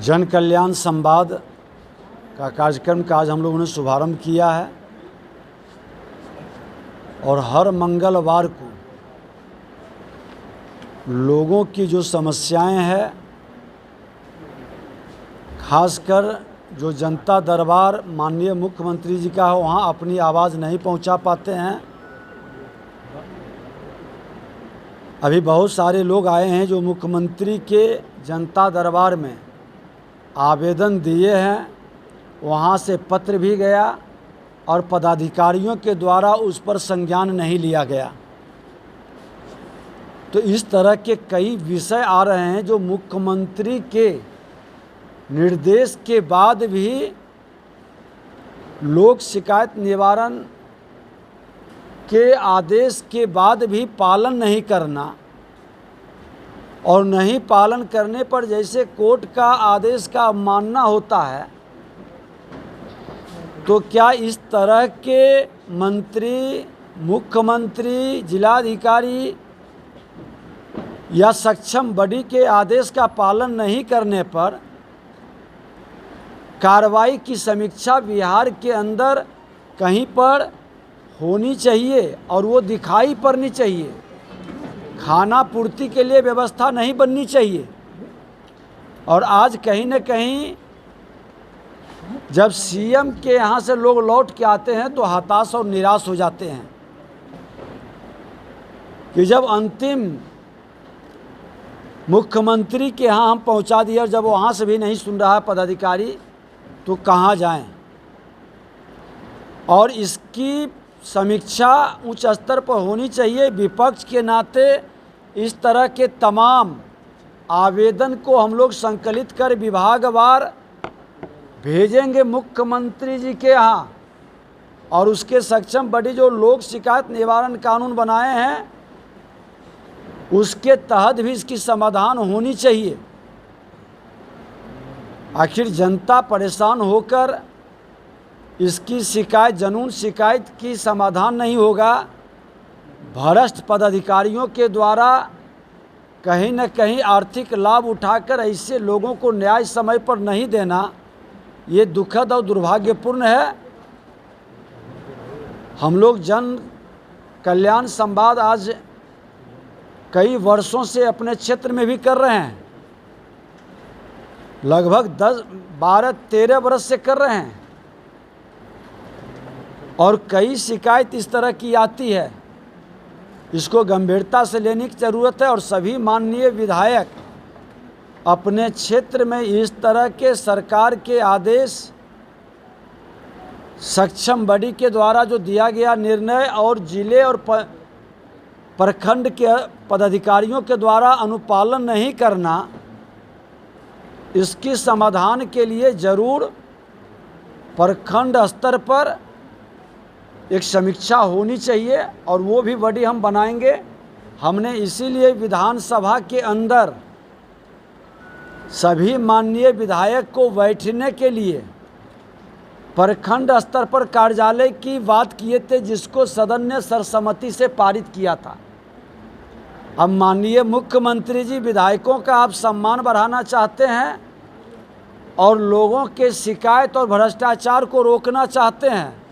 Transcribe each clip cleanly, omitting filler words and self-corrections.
जन कल्याण संवाद का कार्यक्रम का आज हम लोगों ने शुभारंभ किया है और हर मंगलवार को लोगों की जो समस्याएं हैं, खासकर जो जनता दरबार माननीय मुख्यमंत्री जी का है, वहाँ अपनी आवाज़ नहीं पहुँचा पाते हैं। अभी बहुत सारे लोग आए हैं जो मुख्यमंत्री के जनता दरबार में आवेदन दिए हैं, वहाँ से पत्र भी गया और पदाधिकारियों के द्वारा उस पर संज्ञान नहीं लिया गया। तो इस तरह के कई विषय आ रहे हैं जो मुख्यमंत्री के निर्देश के बाद भी लोक शिकायत निवारण के आदेश के बाद भी पालन नहीं करना, और नहीं पालन करने पर जैसे कोर्ट का आदेश का अवमानना होता है, तो क्या इस तरह के मंत्री, मुख्यमंत्री, जिलाधिकारी या सक्षम बॉडी के आदेश का पालन नहीं करने पर कार्रवाई की समीक्षा बिहार के अंदर कहीं पर होनी चाहिए और वो दिखाई पड़नी चाहिए। खाना पूर्ति के लिए व्यवस्था नहीं बननी चाहिए। और आज कहीं न कहीं जब सीएम के यहाँ से लोग लौट के आते हैं तो हताश और निराश हो जाते हैं कि जब अंतिम मुख्यमंत्री के यहाँ हम पहुँचा दिए और जब वहाँ से भी नहीं सुन रहा है पदाधिकारी, तो कहाँ जाएं। और इसकी समीक्षा उच्च स्तर पर होनी चाहिए। विपक्ष के नाते इस तरह के तमाम आवेदन को हम लोग संकलित कर विभागवार भेजेंगे मुख्यमंत्री जी के यहाँ, और उसके सक्षम बॉडी जो लोक शिकायत निवारण कानून बनाए हैं उसके तहत भी इसकी समाधान होनी चाहिए। आखिर जनता परेशान होकर इसकी शिकायत, जनून शिकायत की समाधान नहीं होगा। भ्रष्ट पदाधिकारियों के द्वारा कहीं न कहीं आर्थिक लाभ उठाकर ऐसे लोगों को न्याय समय पर नहीं देना, ये दुखद और दुर्भाग्यपूर्ण है। हम लोग जन कल्याण संवाद आज कई वर्षों से अपने क्षेत्र में भी कर रहे हैं, लगभग 12-13 वर्ष से कर रहे हैं, और कई शिकायत इस तरह की आती है। इसको गंभीरता से लेने की ज़रूरत है और सभी माननीय विधायक अपने क्षेत्र में इस तरह के सरकार के आदेश, सक्षम बॉडी के द्वारा जो दिया गया निर्णय और जिले और प्रखंड के पदाधिकारियों के द्वारा अनुपालन नहीं करना, इसकी समाधान के लिए ज़रूर प्रखंड स्तर पर एक समीक्षा होनी चाहिए, और वो भी बॉडी हम बनाएंगे। हमने इसीलिए विधानसभा के अंदर सभी माननीय विधायक को बैठने के लिए प्रखंड स्तर पर कार्यालय की बात किए थे, जिसको सदन ने सर्वसम्मति से पारित किया था। अब माननीय मुख्यमंत्री जी विधायकों का आप सम्मान बढ़ाना चाहते हैं और लोगों के शिकायत और भ्रष्टाचार को रोकना चाहते हैं,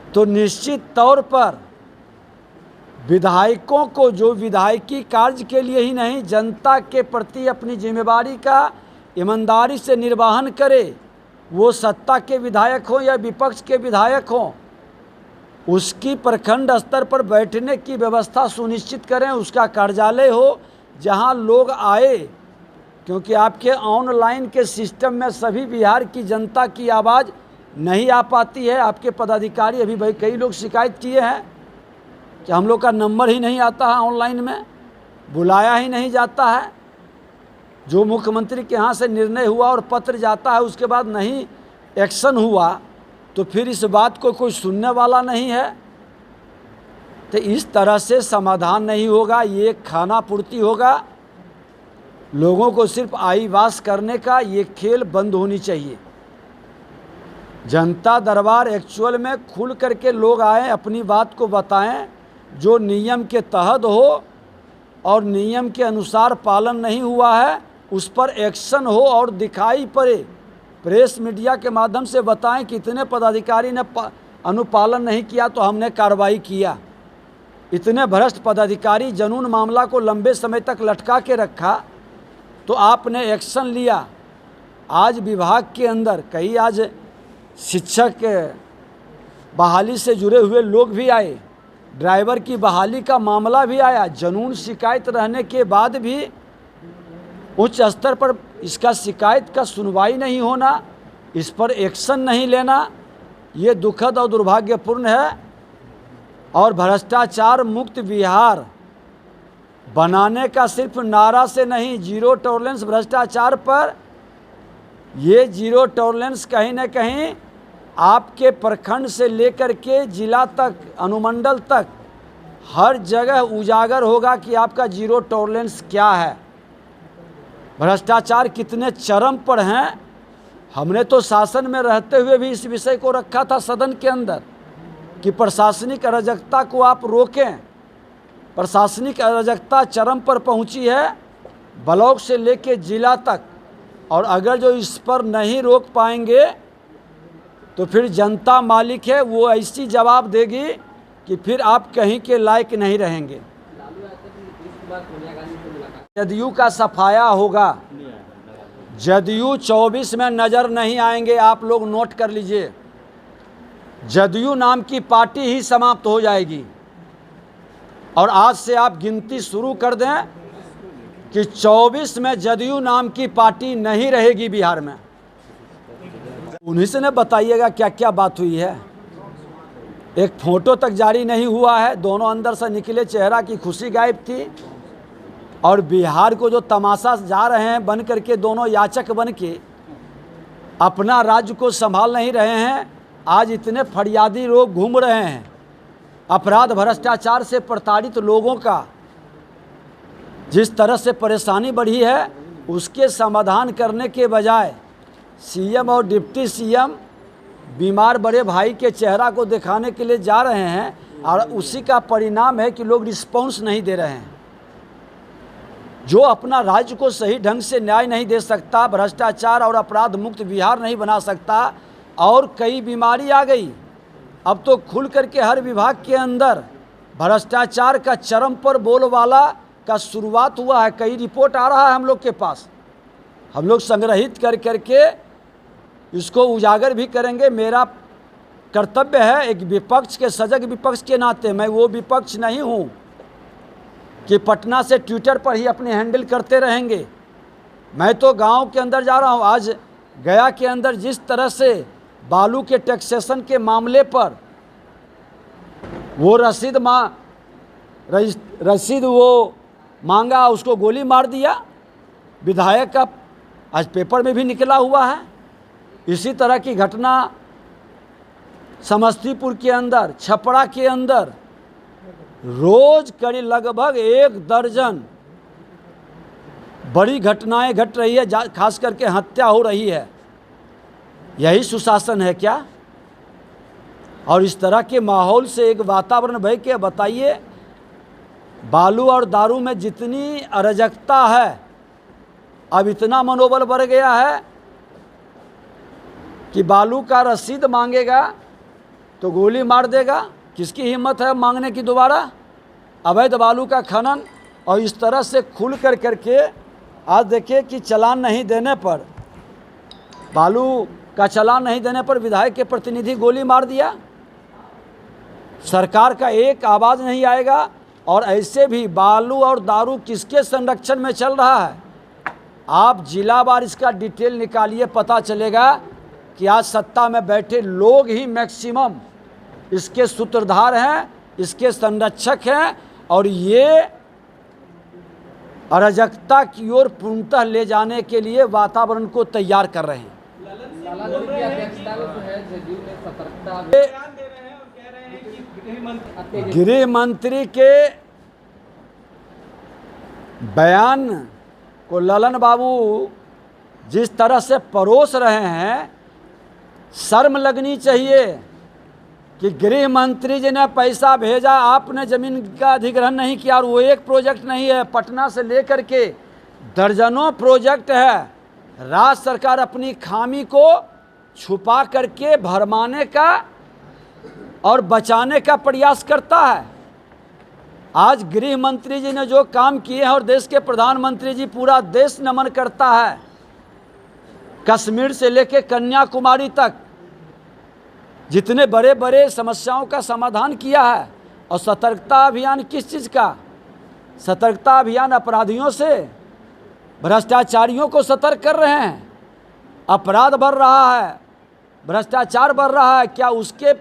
तो निश्चित तौर पर विधायकों को, जो विधायकी कार्य के लिए ही नहीं जनता के प्रति अपनी जिम्मेवारी का ईमानदारी से निर्वहन करे, वो सत्ता के विधायक हों या विपक्ष के विधायक हों, उसकी प्रखंड स्तर पर बैठने की व्यवस्था सुनिश्चित करें। उसका कार्यालय हो जहां लोग आए, क्योंकि आपके ऑनलाइन के सिस्टम में सभी बिहार की जनता की आवाज़ नहीं आ पाती है। आपके पदाधिकारी, अभी भाई कई लोग शिकायत किए हैं कि हम लोग का नंबर ही नहीं आता है, ऑनलाइन में बुलाया ही नहीं जाता है। जो मुख्यमंत्री के यहाँ से निर्णय हुआ और पत्र जाता है, उसके बाद नहीं एक्शन हुआ, तो फिर इस बात को कोई सुनने वाला नहीं है। तो इस तरह से समाधान नहीं होगा। ये खाना पूर्ति होगा, लोगों को सिर्फ आईवास करने का ये खेल बंद होनी चाहिए। जनता दरबार एक्चुअल में खुल करके लोग आएँ, अपनी बात को बताएं, जो नियम के तहत हो और नियम के अनुसार पालन नहीं हुआ है उस पर एक्शन हो और दिखाई पड़े, प्रेस मीडिया के माध्यम से बताएं कि इतने पदाधिकारी ने अनुपालन नहीं किया तो हमने कार्रवाई किया। इतने भ्रष्ट पदाधिकारी जनून मामला को लंबे समय तक लटका के रखा तो आपने एक्शन लिया। आज विभाग के अंदर कई आज शिक्षक बहाली से जुड़े हुए लोग भी आए, ड्राइवर की बहाली का मामला भी आया। जनून शिकायत रहने के बाद भी उच्च स्तर पर इसका शिकायत का सुनवाई नहीं होना, इस पर एक्शन नहीं लेना, ये दुखद और दुर्भाग्यपूर्ण है। और भ्रष्टाचार मुक्त बिहार बनाने का सिर्फ नारा से नहीं, जीरो टॉलरेंस भ्रष्टाचार पर, ये जीरो टॉलरेंस कहीं न कहीं आपके प्रखंड से लेकर के जिला तक, अनुमंडल तक, हर जगह उजागर होगा कि आपका जीरो टॉलरेंस क्या है, भ्रष्टाचार कितने चरम पर हैं। हमने तो शासन में रहते हुए भी इस विषय को रखा था सदन के अंदर कि प्रशासनिक अराजकता को आप रोकें। प्रशासनिक अराजकता चरम पर पहुंची है, ब्लॉक से लेकर जिला तक, और अगर जो इस पर नहीं रोक पाएंगे तो फिर जनता मालिक है, वो ऐसी जवाब देगी कि फिर आप कहीं के लायक नहीं रहेंगे। जदयू का सफाया होगा, जदयू 24 में नज़र नहीं आएंगे, आप लोग नोट कर लीजिए। जदयू नाम की पार्टी ही समाप्त हो जाएगी। और आज से आप गिनती शुरू कर दें कि 24 में जदयू नाम की पार्टी नहीं रहेगी बिहार में। उन्हीं से न बताइएगा क्या क्या बात हुई है। एक फोटो तक जारी नहीं हुआ है, दोनों अंदर से निकले चेहरा की खुशी गायब थी। और बिहार को जो तमाशा जा रहे हैं बन करके, दोनों याचक बन के अपना राज्य को संभाल नहीं रहे हैं। आज इतने फरियादी लोग घूम रहे हैं, अपराध भ्रष्टाचार से प्रताड़ित लोगों का जिस तरह से परेशानी बढ़ी है, उसके समाधान करने के बजाय सीएम और डिप्टी सीएम बीमार बड़े भाई के चेहरा को दिखाने के लिए जा रहे हैं, और उसी का परिणाम है कि लोग रिस्पॉन्स नहीं दे रहे हैं। जो अपना राज्य को सही ढंग से न्याय नहीं दे सकता, भ्रष्टाचार और अपराध मुक्त बिहार नहीं बना सकता, और कई बीमारी आ गई। अब तो खुल करके हर विभाग के अंदर भ्रष्टाचार का चरम पर बोलबाला का शुरुआत हुआ है। कई रिपोर्ट आ रहा है हम लोग के पास, हम लोग संग्रहित कर करके इसको उजागर भी करेंगे। मेरा कर्तव्य है एक विपक्ष के, सजग विपक्ष के नाते, मैं वो विपक्ष नहीं हूँ कि पटना से ट्विटर पर ही अपने हैंडल करते रहेंगे। मैं तो गांव के अंदर जा रहा हूं। आज गया के अंदर जिस तरह से बालू के टैक्सेशन के मामले पर वो रसीद वो मांगा, उसको गोली मार दिया विधायक का, आज पेपर में भी निकला हुआ है। इसी तरह की घटना समस्तीपुर के अंदर, छपरा के अंदर रोज करीब लगभग 1 दर्जन बड़ी घटनाएं घट रही है, खास करके हत्या हो रही है। यही सुशासन है क्या? और इस तरह के माहौल से एक वातावरण भाई के बताइए, बालू और दारू में जितनी अराजकता है, अब इतना मनोबल बढ़ गया है कि बालू का रसीद मांगेगा तो गोली मार देगा। किसकी हिम्मत है मांगने की दोबारा? अवैध बालू का खनन। और इस तरह से खुल कर करके आज देखिए कि चालान नहीं देने पर, बालू का चालान नहीं देने पर विधायक के प्रतिनिधि गोली मार दिया। सरकार का एक आवाज़ नहीं आएगा। और ऐसे भी बालू और दारू किसके संरक्षण में चल रहा है? आप जिलावार इसका डिटेल निकालिए, पता चलेगा कि आज सत्ता में बैठे लोग ही मैक्सिमम इसके सूत्रधार हैं, इसके संरक्षक हैं, और ये अराजकता की ओर पूर्णतः ले जाने के लिए वातावरण को तैयार कर रहे हैं। गृह मंत्री के बयान को ललन बाबू जिस तरह से परोस रहे हैं, शर्म लगनी चाहिए कि गृह मंत्री जी ने पैसा भेजा, आपने ज़मीन का अधिग्रहण नहीं किया। और वो एक प्रोजेक्ट नहीं है, पटना से लेकर के दर्जनों प्रोजेक्ट है। राज्य सरकार अपनी खामी को छुपा करके भरमाने का और बचाने का प्रयास करता है। आज गृह मंत्री जी ने जो काम किए हैं और देश के प्रधानमंत्री जी, पूरा देश नमन करता है। कश्मीर से लेकर कन्याकुमारी तक जितने बड़े बड़े समस्याओं का समाधान किया है। और सतर्कता अभियान किस चीज़ का? सतर्कता अभियान अपराधियों से, भ्रष्टाचारियों को सतर्क कर रहे हैं। अपराध बढ़ रहा है, भ्रष्टाचार बढ़ रहा है, क्या उसके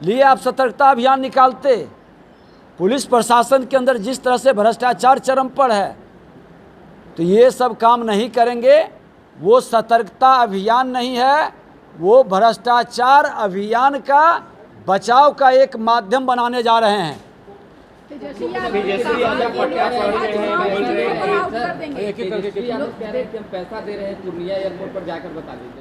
लिए आप सतर्कता अभियान निकालते? पुलिस प्रशासन के अंदर जिस तरह से भ्रष्टाचार चरम पर है, तो ये सब काम नहीं करेंगे। वो सतर्कता अभियान नहीं है, वो भ्रष्टाचार अभियान का बचाव का एक माध्यम बनाने जा रहे हैं। पैसा दे रहे हैं पूर्णिया एयरपोर्ट पर जाकर बता दीजिए।